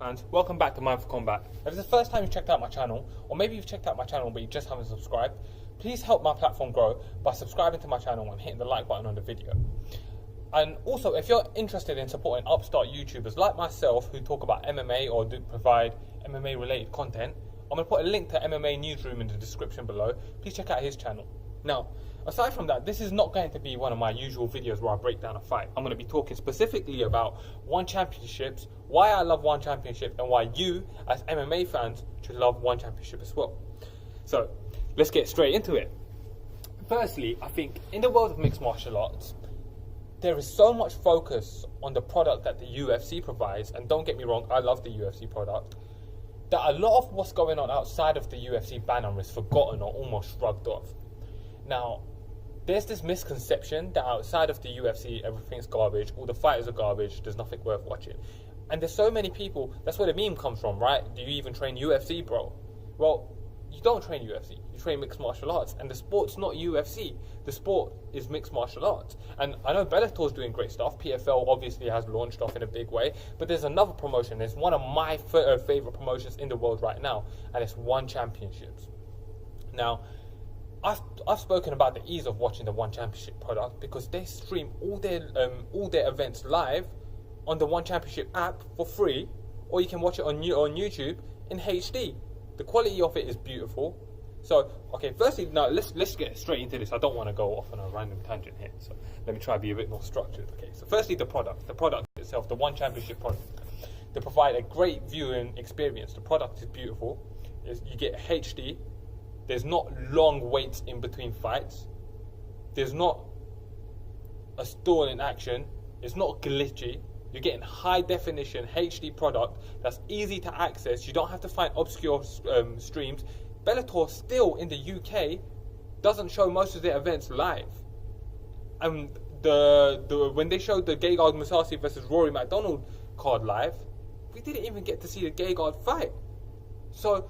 fans, welcome back to Mind for Combat. If it's the first time you've checked out my channel, or maybe you've checked out my channel but you just haven't subscribed, please help my platform grow by subscribing to my channel and hitting the like button on the video. And also, if you're interested in supporting upstart YouTubers like myself who talk about MMA or do provide MMA related content, I'm going to put a link to MMA Newsroom in the description below. Please check out his channel. Now, aside from that, this is not going to be one of my usual videos where I break down a fight. I'm going to be talking specifically about One Championships, why I love One Championship, and why you, as MMA fans, should love One Championship as well. So, let's get straight into it. Firstly, I think in the world of mixed martial arts, there is so much focus on the product that the UFC provides, and don't get me wrong, I love the UFC product, that a lot of what's going on outside of the UFC banner is forgotten or almost shrugged off. Now, there's this misconception that outside of the UFC, everything's garbage, all the fighters are garbage, there's nothing worth watching. And there's so many people, that's where the meme comes from, right? Do you even train UFC, bro? Well, you don't train UFC, you train mixed martial arts, and the sport's not UFC, the sport is mixed martial arts. And I know Bellator's doing great stuff, PFL obviously has launched off in a big way, but there's another promotion, it's one of my favourite promotions in the world right now, and it's One Championships. Now, I've spoken about the ease of watching the One Championship product because they stream all their events live on the One Championship app for free, or you can watch it on YouTube in HD. The quality of it is beautiful. So, okay, firstly, now let's get straight into this. I don't want to go off on a random tangent here, so let me try to be a bit more structured. Okay, so firstly, the product itself, the One Championship product. They provide a great viewing experience. The product is beautiful. You get HD. There's not long waits in between fights. There's not a stall in action. It's not glitchy. You're getting high definition HD product that's easy to access. You don't have to find obscure streams. Bellator still in the UK doesn't show most of their events live. And when they showed the Gegard Mousasi versus Rory McDonald card live, we didn't even get to see the Gegard fight. So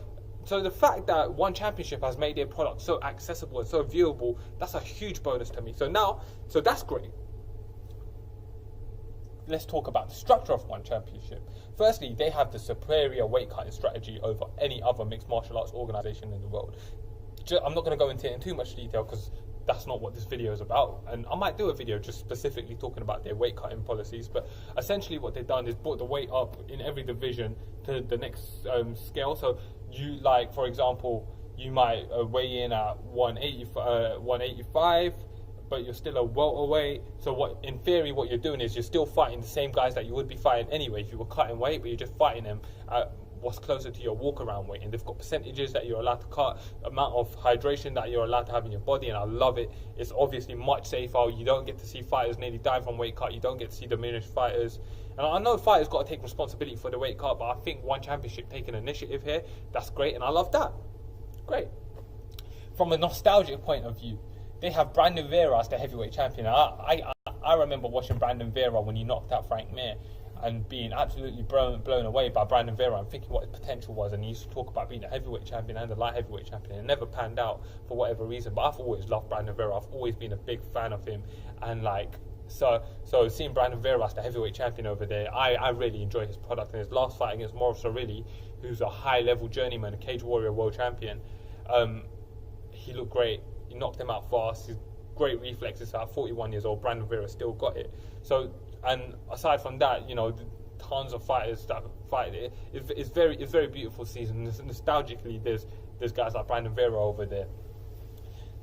the fact that One Championship has made their product so accessible and so viewable, that's a huge bonus to me. So that's great. Let's talk about the structure of One Championship. Firstly, they have the superior weight cutting strategy over any other mixed martial arts organization in the world. I'm not going to go into it in too much detail because that's not what this video is about, and I might do a video just specifically talking about their weight cutting policies, but essentially what they've done is brought the weight up in every division to the next scale. So you, like, for example, you might weigh in at 185, but you're still a welterweight. So what, in theory, what you're doing is you're still fighting the same guys that you would be fighting anyway if you were cutting weight, but you're just fighting them at what's closer to your walk around weight, and they've got percentages that you're allowed to cut, amount of hydration that you're allowed to have in your body, and I love it. It's obviously much safer. You don't get to see fighters nearly die from weight cut. You don't get to see diminished fighters. And I know fighters got to take responsibility for the weight cut, but I think One Championship taking initiative here, that's great, and I love that. Great. From a nostalgic point of view, they have Brandon Vera as the heavyweight champion. I remember watching Brandon Vera when he knocked out Frank Mir and being absolutely blown away by Brandon Vera and thinking what his potential was. And he used to talk about being a heavyweight champion and a light heavyweight champion. It never panned out for whatever reason, but I've always loved Brandon Vera. I've always been a big fan of him. And so seeing Brandon Vera as the heavyweight champion over there, I really enjoy his product. And his last fight against Maurice Sorelli, who's a high-level journeyman, a Cage Warrior world champion, he looked great. He knocked him out fast. He's great reflexes. At 41 years old, Brandon Vera still got it. So, and aside from that, you know, tons of fighters that fight it. It's very beautiful season. Nostalgically, there's guys like Brandon Vera over there.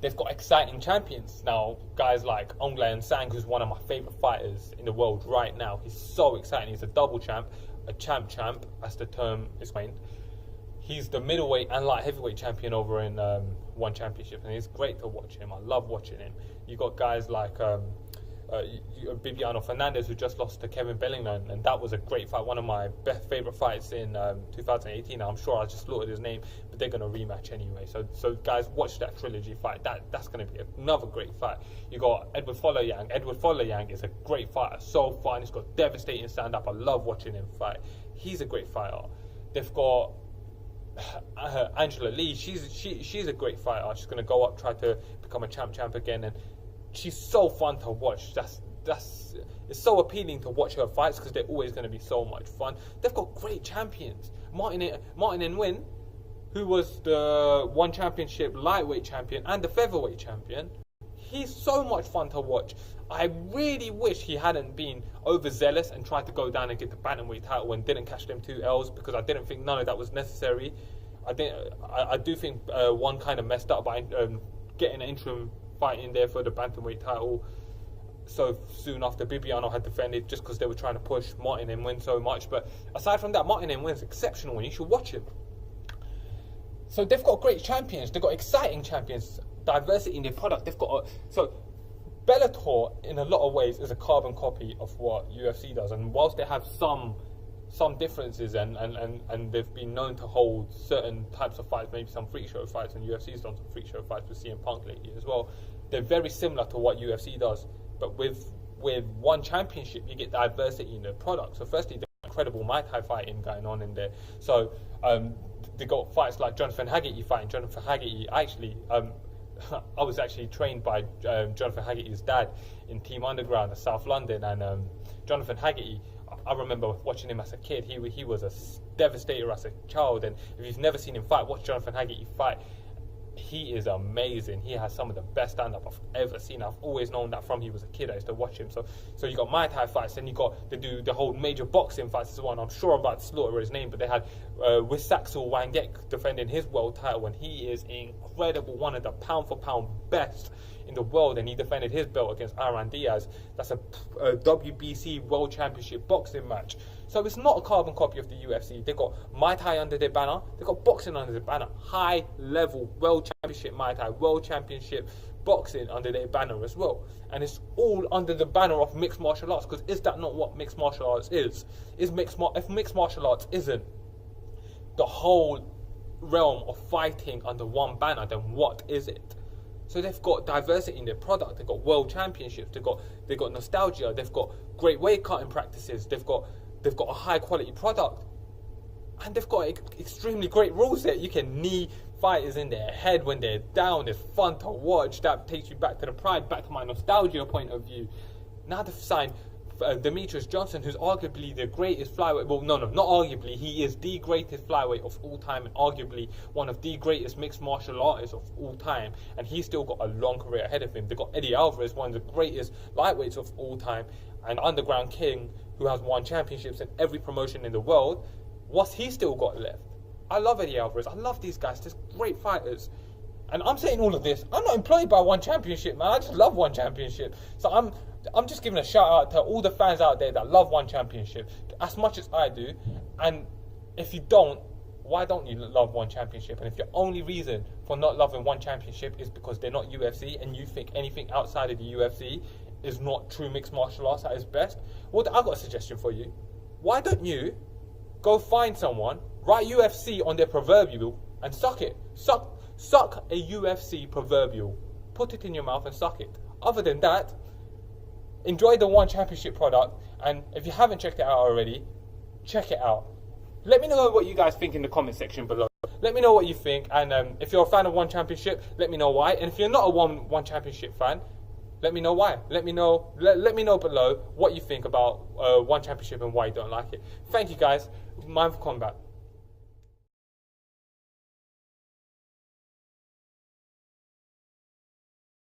They've got exciting champions now. Guys like Aung Laing Sang, who's one of my favorite fighters in the world right now. He's so exciting. He's a double champ, a champ, as the term is coined. He's the middleweight and light heavyweight champion over in One Championship, and it's great to watch him. I love watching him. You got guys like Bibiano Fernandez, who just lost to Kevin Bellingham, and that was a great fight. One of my favorite fights in 2018. I'm sure I just slaughtered his name, but they're going to rematch anyway. So guys, watch that trilogy fight. That's going to be another great fight. You got Edward Followang. Edward Followang is a great fighter. So fun. He's got devastating stand up. I love watching him fight. He's a great fighter. They've got Angela Lee. She's a great fighter. She's going to go up, try to become a champ again, and she's so fun to watch. it's so appealing to watch her fights because they're always going to be so much fun. They've got great champions. Martin Nguyen, who was the one championship lightweight champion and the featherweight champion. He's so much fun to watch. I really wish he hadn't been overzealous and tried to go down and get the bantamweight title and didn't catch them 2 L's, because I didn't think none of that was necessary. I do think one kind of messed up by getting an interim fight in there for the bantamweight title so soon after Bibiano had defended, just because they were trying to push Martin Nguyen so much. But aside from that, Martin Nguyen's exceptional and you should watch him. So they've got great champions. They've got exciting champions. Diversity in their product. They've got so Bellator in a lot of ways is a carbon copy of what UFC does, and whilst they have some differences and they've been known to hold certain types of fights, maybe some freak show fights, and UFC's done some freak show fights with CM Punk lately as well. They're very similar to what UFC does, but with one championship you get diversity in the product. So firstly, there's incredible Muay Thai fighting going on in there. So they got fights like Jonathan Haggerty fighting. Jonathan Haggerty, I was actually trained by Jonathan Haggerty's dad in Team Underground in South London, and Jonathan Haggerty, I remember watching him as a kid. He was a devastator as a child, and if you've never seen him fight, watch Jonathan Haggerty fight. He is amazing. He has some of the best stand-up I've ever seen. I've always known that from he was a kid. I used to watch him. So you got Muay Thai fights, and they do the whole major boxing fights as well. And I'm sure I'm about to slaughter his name, but they had Wisaxel Wangek defending his world title, and he is incredible, one of the pound-for-pound best in the world, and he defended his belt against Aaron Diaz. That's a WBC World Championship boxing match. So it's not a carbon copy of the UFC. They've got Muay Thai under their banner. They've got boxing under their banner. High level World Championship Muay Thai, World Championship boxing under their banner as well. And it's all under the banner of mixed martial arts, because is that not what mixed martial arts is? If mixed martial arts isn't the whole realm of fighting under one banner, then what is it? So they've got diversity in their product. They've got world championships. They've got nostalgia. They've got great weight cutting practices. They've got a high quality product, and they've got extremely great rules that you can knee fighters in their head when they're down. It's fun to watch. That takes you back to the pride, back to my nostalgia point of view. Now they've signed Demetrius Johnson, who's arguably the greatest flyweight. Well, no, not arguably. He is the greatest flyweight of all time, and arguably one of the greatest mixed martial artists of all time. And he's still got a long career ahead of him. They've got Eddie Alvarez, one of the greatest lightweights of all time, and Underground King, who has won championships in every promotion in the world. What's he still got left? I love Eddie Alvarez. I love these guys. They're great fighters. And I'm saying all of this. I'm not employed by one championship, man. I just love one championship. So I'm just giving a shout out to all the fans out there that love one championship as much as I do. And if you don't, why don't you love one championship? And if your only reason for not loving one championship is because they're not UFC, and you think anything outside of the UFC is not true mixed martial arts at its best, well, I've got a suggestion for you. Why don't you go find someone, write UFC on their proverbial, and suck it. Suck a UFC proverbial. Put it in your mouth and suck it. Other than that, enjoy the one championship product, and if you haven't checked it out already, check it out. Let me know what you guys think in the comment section below. Let me know what you think, and if you're a fan of one championship, let me know why. And if you're not a one championship fan, let me know why. Let me know below what you think about one championship and why you don't like it. Thank you guys. Mindful Combat.